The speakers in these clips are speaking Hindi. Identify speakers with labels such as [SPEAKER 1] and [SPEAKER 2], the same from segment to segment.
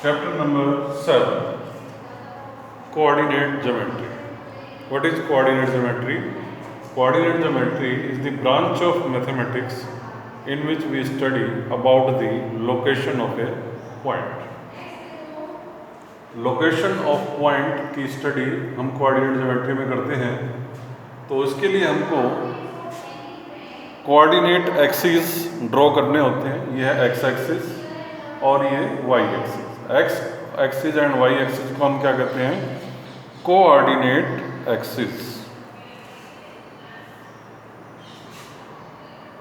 [SPEAKER 1] Chapter number 7, Coordinate Geometry. What is coordinate geometry? Coordinate geometry is the branch of mathematics in which we study about the location of a point. Location of point की स्टडी हम कोऑर्डिनेट ज्योमेट्री में करते हैं। तो उसके लिए हमको कोऑर्डिनेट एक्सिस ड्रॉ करने होते हैं। ये है एक्स एक्सिस और ये Y axis. X axis and Y axis को हम क्या कहते हैं? Coordinate axis.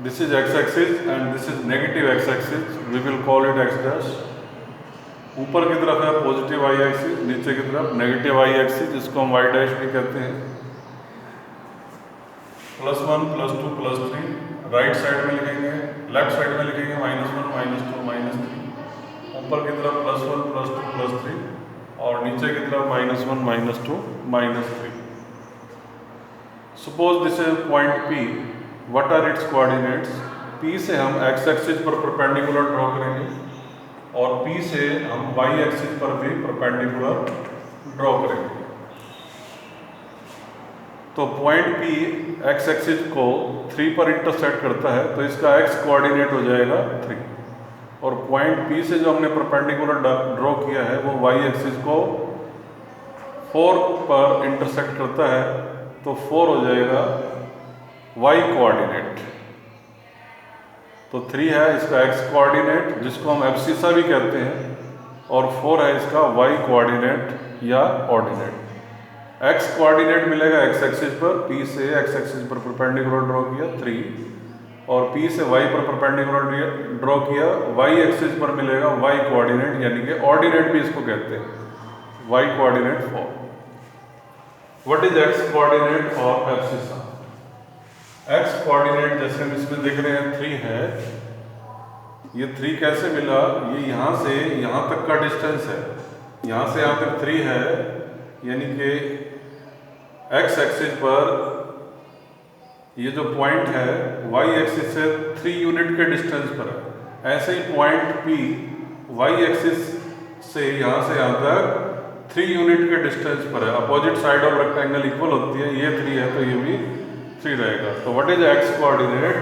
[SPEAKER 1] This is X axis and this is negative X axis. We will call it X dash. ऊपर की तरफ है पॉजिटिव वाई एक्सिस, नीचे की तरफ नेगेटिव वाई एक्सिस, जिसको हम वाई डैश भी कहते हैं। +1 +2 +3 राइट साइड में लिखेंगे, लेफ्ट साइड में लिखेंगे -1 -2 -3। ऊपर की तरफ +1 +2 +3 और नीचे की तरफ -1 -2 -3। Suppose this is point P। What are its coordinates? P से हम एक्स एक्सिस पर परपेंडिकुलर ड्रॉ करेंगे और P से हम y एक्सिस पर भी परपेंडिकुलर ड्रॉ करेंगे। तो पॉइंट P x एक्सिस को 3 पर इंटरसेक्ट करता है, तो इसका x कोऑर्डिनेट हो जाएगा 3। और पॉइंट P से जो हमने परपेंडिकुलर ड्रॉ किया है वो y एक्सिस को 4 पर इंटरसेक्ट करता है, तो 4 हो जाएगा y कोऑर्डिनेट। तो 3 है इसका x कोऑर्डिनेट, जिसको हम एब्सिसा भी कहते हैं, और 4 है इसका y कोऑर्डिनेट या ऑर्डिनेट। x कोऑर्डिनेट मिलेगा x एक्सिस पर, P से x एक्सिस पर परपेंडिकुलर ड्रॉ किया 3, और P से y पर परपेंडिकुलर ड्रॉ किया, y एक्सिस पर मिलेगा y कोऑर्डिनेट, यानी कि ऑर्डिनेट भी इसको कहते हैं, y coordinate 4। What is x coordinate और एब्सिसा? एक्स कोऑर्डिनेट जैसे हम इसमें देख रहे हैं 3 है। ये 3 कैसे मिला? ये यहाँ से यहाँ तक का डिस्टेंस है, यहाँ से यहाँ तक 3 है, यानी कि एक्स एक्सिस पर ये जो पॉइंट है वाई एक्सिस से 3 यूनिट के डिस्टेंस पर है। ऐसे ही पॉइंट P वाई एक्सिस से यहाँ तक 3 यूनिट के डिस्टेंस पर है। Opposite side of rectangle equal होती है, ये 3 है तो ये भी 3 रहेगा। तो what is X coordinate?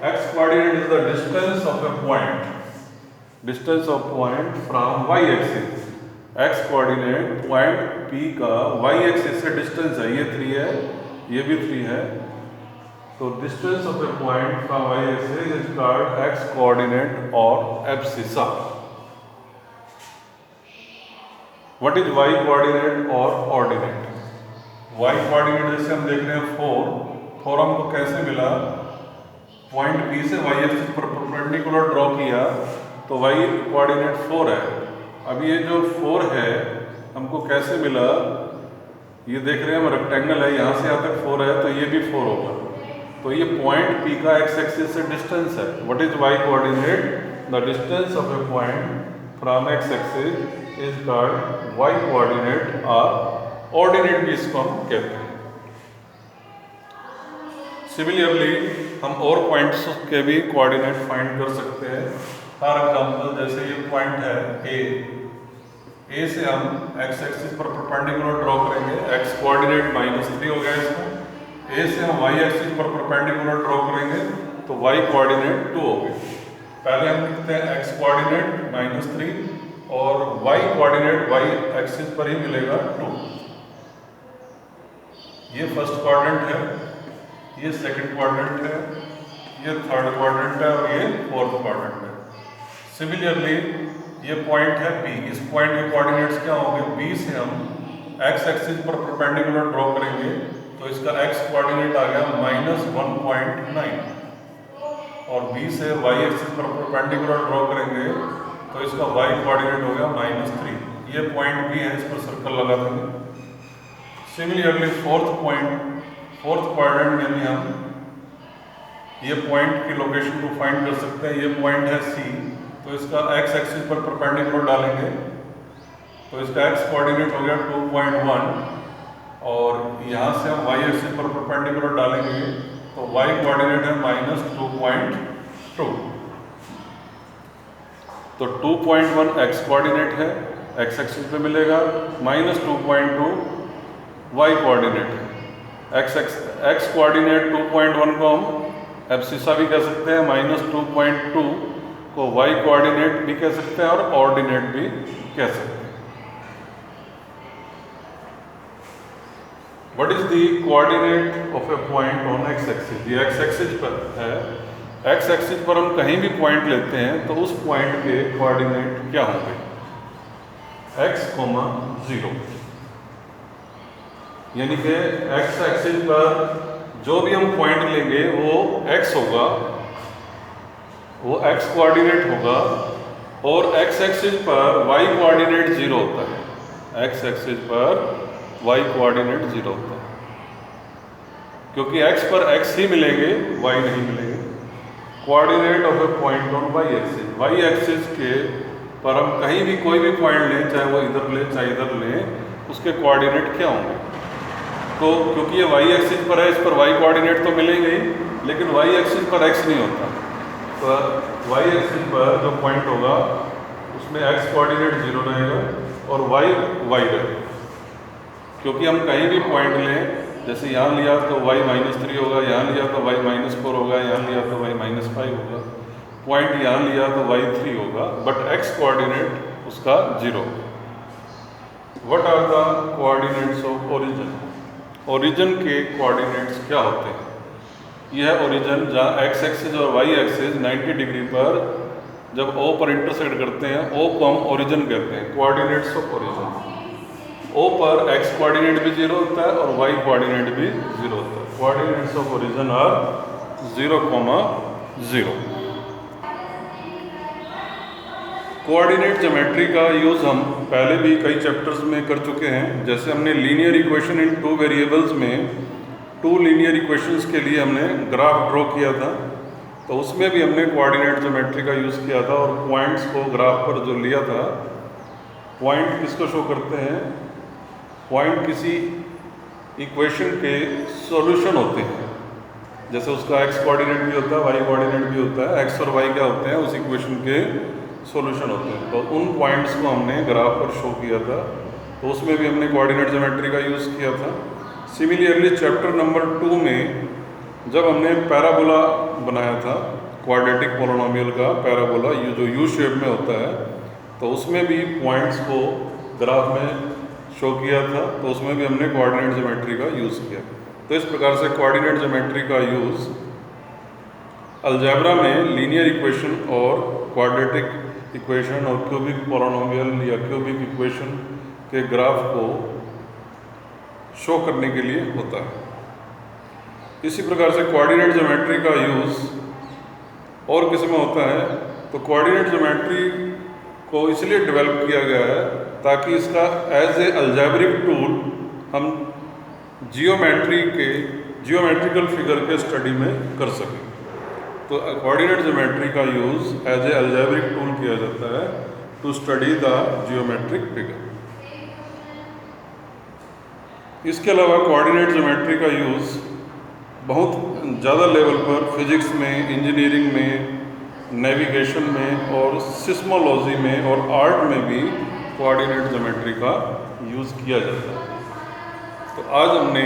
[SPEAKER 1] X coordinate is the distance of a point, distance of point from Y axis. X coordinate point P का वाई एक्सिस से डिस्टेंस है, ये 3 है, ये भी 3 है। तो distance of a point from Y axis is called X coordinate और abscissa. What is Y coordinate और ऑर्डिनेट? वाई कोऑर्डिनेट जैसे हम देख रहे हैं 4 हमको कैसे मिला? पॉइंट P से y एक्सिस पर परपेंडिकुलर ड्रॉ किया तो y कोऑर्डिनेट 4 है। अब ये जो 4 है हमको कैसे मिला? ये देख रहे हैं हम रेक्टेंगल है, यहाँ से यहाँ तक 4 है, तो ये भी 4 होगा। तो ये पॉइंट P का x एक्सिस से डिस्टेंस है। What is y coordinate? The distance of a point from x axis is called y coordinate और ऑर्डिनेट भी इसको हम कहते हैं। सिमिलरली हम और पॉइंट्स के भी कोऑर्डिनेट फाइंड कर सकते हैं। फॉर एग्जांपल जैसे ये पॉइंट है A से हम x एक्सिस पर परपेंडिकुलर ड्रॉ करेंगे, x कोऑर्डिनेट -3 हो गया इसका। A से हम y एक्सिस पर परपेंडिकुलर ड्रॉ करेंगे तो y कोऑर्डिनेट 2 हो गए। पहले हम लिखते हैं x कोऑर्डिनेट -3 और y कोऑर्डिनेट y एक्सिस पर ही मिलेगा 2। ये फर्स्ट क्वाड्रेंट है, ये सेकंड क्वाड्रेंट है, ये थर्ड क्वाड्रेंट है और ये फोर्थ क्वाड्रेंट है। सिमिलरली ये पॉइंट है P। इस पॉइंट के कोऑर्डिनेट्स क्या होंगे? B से हम x एक्सिस पर परपेंडिकुलर ड्रॉ करेंगे तो इसका x कोऑर्डिनेट आ गया -1.9, और B से y एक्सिस पर परपेंडिकुलर ड्रॉ करेंगे तो इसका y कोऑर्डिनेट हो गया -3। ये पॉइंट B है, इस पर सर्कल लगा देंगे। सिमिलरली फोर्थ क्वाड्रेंट में भी हम ये पॉइंट की लोकेशन को फाइंड कर सकते हैं। ये पॉइंट है C, तो इसका x एक्सिस पर परपेंडिकुलर डालेंगे तो इसका x कोऑर्डिनेट हो गया 2.1, और यहाँ से हम y एक्सिस पर परपेंडिकुलर डालेंगे तो y कोऑर्डिनेट है -2.2। तो 2.1 x कोऑर्डिनेट है एक्स एक्सिस पे मिलेगा, -2.2 वाई कोऑर्डिनेट है। एक्स कोऑर्डिनेट 2.1 को हम एब्सिसा भी कह सकते हैं, -2.2 को वाई कोऑर्डिनेट भी कह सकते हैं और ऑर्डिनेट भी कह सकते हैं। What is the coordinate of a point on x axis? ये एक्स एक्सिस पर है, एक्स एक्सिस पर हम कहीं भी पॉइंट लेते हैं तो उस पॉइंट के कोऑर्डिनेट क्या होंगे? x, 0, यानी कि एक्स एक्सिस पर जो भी हम पॉइंट लेंगे वो x होगा, वो x कोऑर्डिनेट होगा, और x एक्सिस पर y कोऑर्डिनेट 0 होता है। x एक्सिस पर y कोऑर्डिनेट 0 होता है, क्योंकि x पर x ही मिलेंगे, y नहीं मिलेंगे। Coordinate of a point on y axis, y axis के पर हम कहीं भी कोई भी पॉइंट लें, चाहे वो इधर लें चाहे इधर लें, उसके कोऑर्डिनेट क्या होंगे? तो क्योंकि ये y एक्सिस पर है, इस पर y कोऑर्डिनेट तो मिलेंगे ही, लेकिन y एक्सिस पर x नहीं होता। तो y एक्सिस पर जो पॉइंट होगा उसमें x कोऑर्डिनेट 0 रहेगा और y रहेगा, क्योंकि हम कहीं भी पॉइंट लें, जैसे यहाँ लिया तो y -3 होगा, यहाँ लिया तो y -4 होगा, यहाँ लिया तो y -5 होगा, पॉइंट यहाँ लिया तो y 3 होगा, बट x कोऑर्डिनेट उसका 0 होगा। What are the coordinates of origin? Origin के कोऑर्डिनेट्स क्या होते हैं? यह है ओरिजिन, जहाँ x एक्सिस और y एक्सिस 90 डिग्री पर जब O पर इंटरसेक्ट करते हैं, O को हम ओरिजिन कहते हैं। कोऑर्डिनेट्स ऑफ ओरिजिन, O पर x कोऑर्डिनेट भी 0 होता है और y कोऑर्डिनेट भी 0 होता है। Coordinates of origin are 0, 0। Coordinate geometry का यूज़ हम पहले भी कई चैप्टर्स में कर चुके हैं। जैसे हमने लीनियर इक्वेशन इन 2 वेरिएबल्स में 2 लीनियर इक्वेशंस के लिए हमने ग्राफ ड्रॉ किया था, तो उसमें भी हमने कोऑर्डिनेट ज्योमेट्री का यूज़ किया था और पॉइंट्स को ग्राफ पर जो लिया था, पॉइंट किसको शो करते हैं? पॉइंट किसी इक्वेशन के सॉल्यूशन होते हैं। जैसे उसका x कोऑर्डिनेट भी होता है, y कोऑर्डिनेट भी होता है, x और y क्या होते हैं? उस इक्वेशन के सॉल्यूशन होते हैं। तो उन पॉइंट्स को हमने ग्राफ पर शो किया था, तो उसमें भी हमने कोऑर्डिनेट ज्योमेट्री का यूज़ किया था। सिमिलरली चैप्टर नंबर 2 में जब हमने पैराबोला बनाया था, क्वाड्रेटिक पोलिनोमियल का पैराबोला, ये जो यू शेप में होता है, तो उसमें भी पॉइंट्स को ग्राफ में शो किया था, तो उसमें भी हमने कोऑर्डिनेट ज्योमेट्री का यूज़ किया। तो इस प्रकार से कोऑर्डिनेट ज्योमेट्री का यूज़ अलजेब्रा में लीनियर इक्वेशन और क्वाड्रेटिक इक्वेशन और क्यूबिक पोलिनोमियल या क्यूबिक इक्वेशन के ग्राफ को शो करने के लिए होता है। इसी प्रकार से कोऑर्डिनेट ज्योमेट्री का यूज़ और किस में होता है? तो कोऑर्डिनेट ज्योमेट्री को इसलिए डेवलप किया गया है ताकि इसका एज ए अलजेब्रिक टूल हम जियोमेट्रिकल फिगर के स्टडी में कर सकें। तो कोऑर्डिनेट ज्योमेट्री का use as a algebraic tool किया जाता है to study the geometric figure. इसके अलावा कोऑर्डिनेट ज्योमेट्री का यूज़ बहुत ज़्यादा लेवल पर फिजिक्स में, इंजीनियरिंग में, नेविगेशन में और सिस्मोलॉजी में और आर्ट में भी कोऑर्डिनेट ज्योमेट्री का यूज़ किया जाता है। तो आज हमने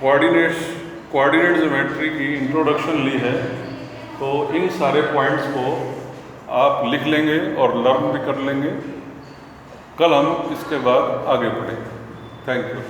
[SPEAKER 1] कोऑर्डिनेट ज्योमेट्री की इंट्रोडक्शन ली है, तो इन सारे पॉइंट्स को आप लिख लेंगे और लर्न भी कर लेंगे। कल हम इसके बाद आगे बढ़ेंगे। Thank you.